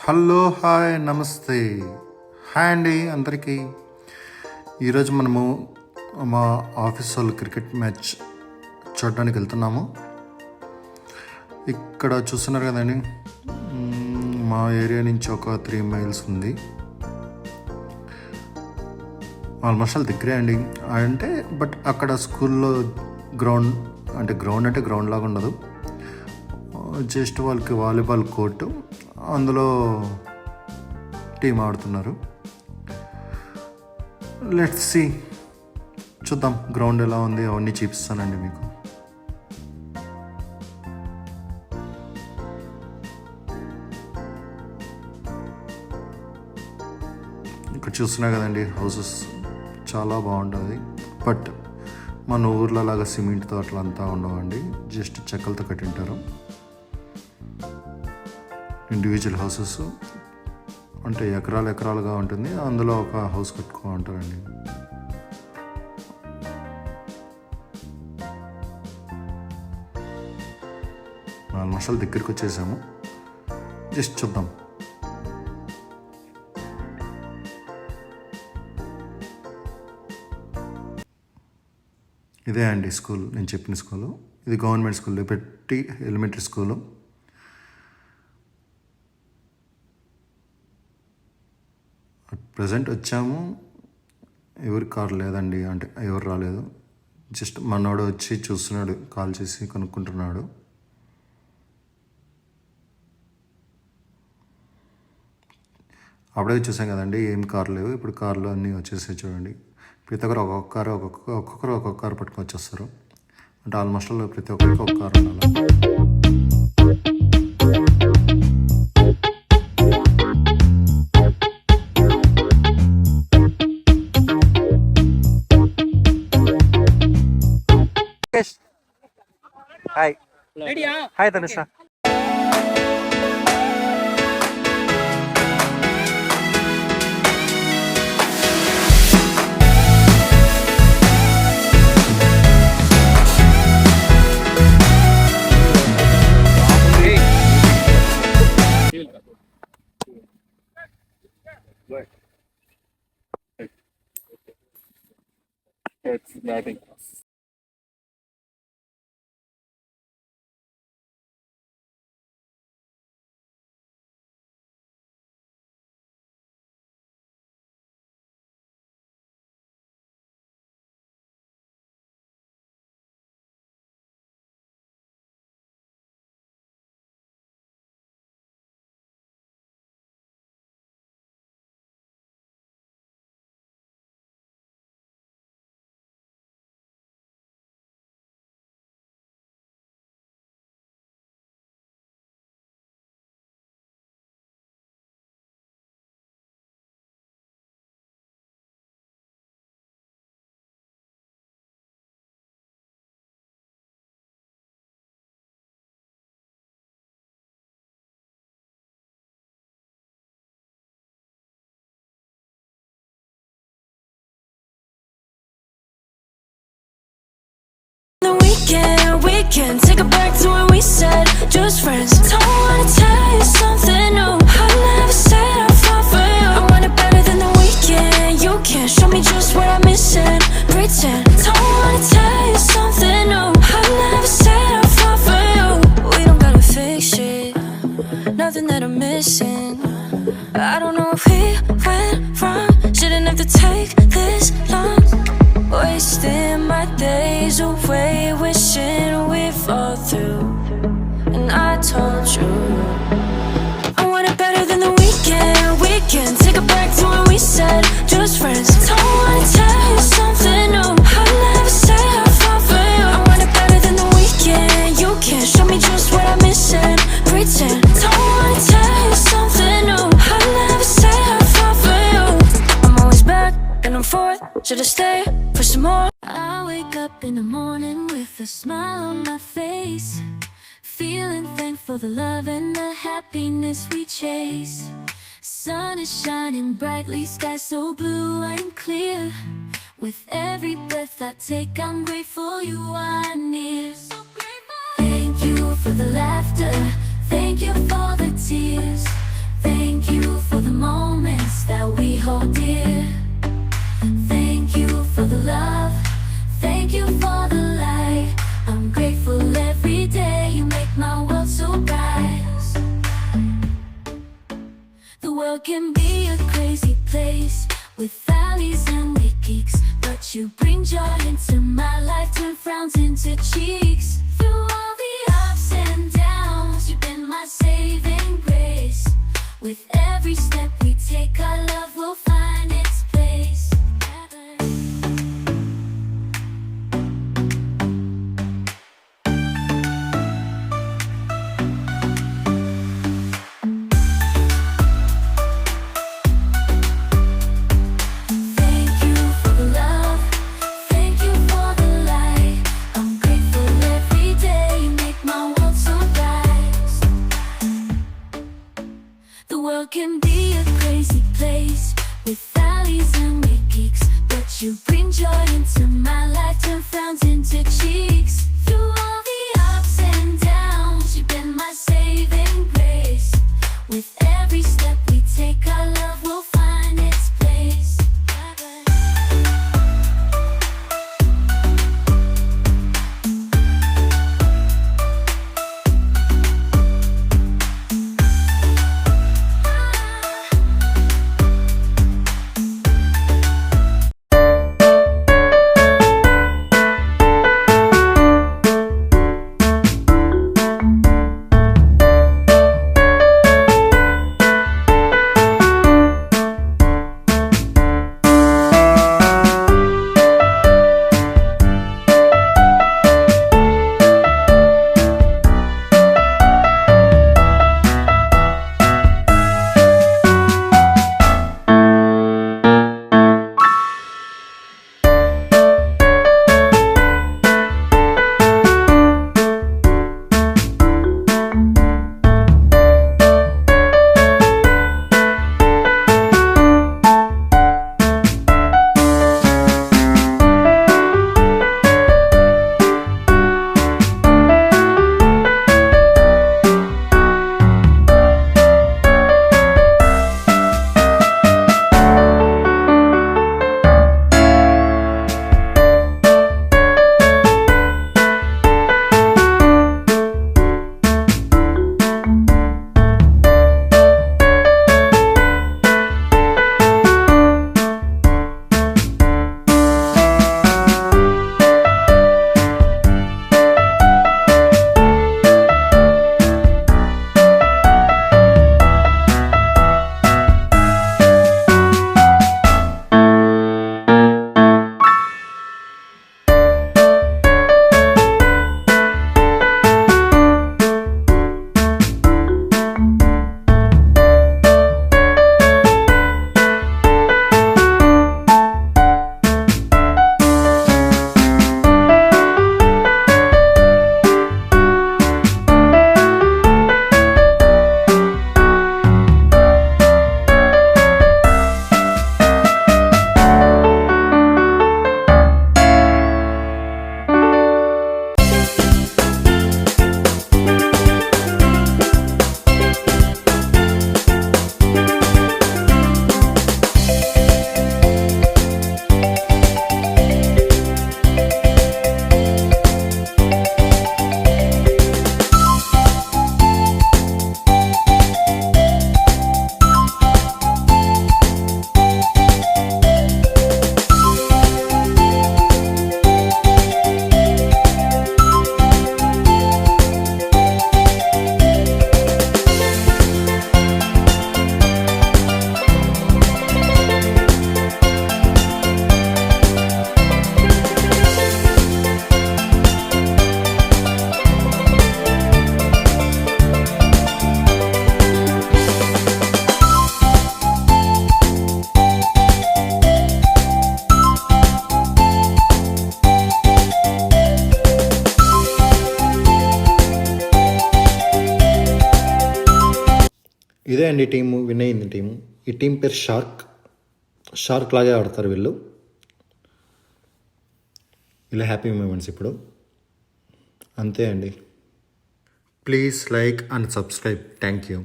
Hello, hi, నమస్తే. Hi అండి అందరికీ. ఈరోజు మనము మా ఆఫీస్ వాళ్ళు క్రికెట్ మ్యాచ్ చూడడానికి వెళ్తున్నాము. ఇక్కడ చూస్తున్నారు కదండి, మా ఏరియా నుంచి ఒక 3 మైల్స్ ఉంది. ఆల్మోస్ట్ వాళ్ళ దగ్గరే అండి. అంటే బట్ అక్కడ స్కూల్లో గ్రౌండ్ అంటే గ్రౌండ్ లాగా ఉండదు, జస్ట్ వాళ్ళకి వాలీబాల్ కోర్టు, అందులో టీం ఆడుతున్నారు. లెట్స్ సీ, చూద్దాం గ్రౌండ్ ఎలా ఉంది, అవన్నీ చూపిస్తానండి మీకు. ఇక్కడ చూస్తున్నా కదండి, హౌసెస్ చాలా బాగుంటుంది. బట్ మన ఊర్లో లాగా సిమెంట్తో అట్లా అంతా ఉండవండి, జస్ట్ చెక్కలతో కట్టింటారు. ఇండివిజువల్ హౌసెస్ అంటే ఎకరాలుగా ఉంటుంది, అందులో ఒక హౌస్ కట్టుకుంటారండి. ఆల్మోస్ట్ దగ్గరికి వచ్చేసాము, జస్ట్ చూద్దాం. ఇదే అండి స్కూల్, నేను చెప్పిన స్కూలు. ఇది గవర్నమెంట్ స్కూల్, పెట్టి ఎలిమెంటరీ స్కూలు. ప్రజెంట్ వచ్చాము, ఎవరి కార్ లేదండి, అంటే ఎవరు రాలేదు. జస్ట్ మనోడు వచ్చి చూస్తున్నాడు, కాల్ చేసి కనుక్కుంటున్నాడు. అప్పుడే చూసాం కదండి, ఏం కార్ లేవు. ఇప్పుడు కార్లు అన్నీ వచ్చేసాయి చూడండి. ప్రతి ఒక్కరు ఒక్కొక్క కారు పట్టుకొని వచ్చేస్తారు. అంటే ఆల్మోస్ట్ ప్రతి ఒక్కరికి ఒక కారు ఉండాలి. Hi hi Tanusha. It's batting. We can take it back to when we said just friends. Don't wanna tell you something new. I never said I'll fall for you. I want it better than the weekend. You can't show me just what I'm missing. Pretend. Don't wanna tell you something new. I never said I'll fall for you. We don't gotta fix it. Nothing that I'm missing. I don't know if we went wrong. Shouldn't have to take this long. Wasting my days away, wishing we fall through. And I told you I want it better than the weekend. We can take it back to when we said just friends. Don't wanna tell you something new. I never said I'll fall for you. I want it better than the weekend. You can't show me just what I'm missing. Pretend. Don't wanna tell you something new. I never said I'll fall for you. I'm always back and I'm forth. Should've stayed for some more. I wake up in the morning with a smile on my face, feeling thankful for the love and the happiness we chase. Sun is shining brightly, sky so blue and clear. With every breath I take, I'm grateful you are near. So grateful. Thank you for the laughter, thank you for the tears, thank world can be a crazy place with valleys and with peaks, but you bring joy into my life, turn frowns into cheeks. Through all the ups and downs, you've been my saving grace. With every step we take, our love will find its place. Thank you for the love, thank you for the light. I'm grateful every day, you make my world so bright. The world can be a crazy place with valleys and with peaks, but you bring joy into my life, turn frowns into cheeks. Through all the ups and downs, you've been my saving grace. With every step we take, our love will find its place. ఇదే అండి team, win అయింది team. ఈ team పేరు shark లాగే ఆడతారు వీళ్ళు. ఇలా happy moments ఇప్పుడు అంతే అండి. Please like and subscribe. Thank you.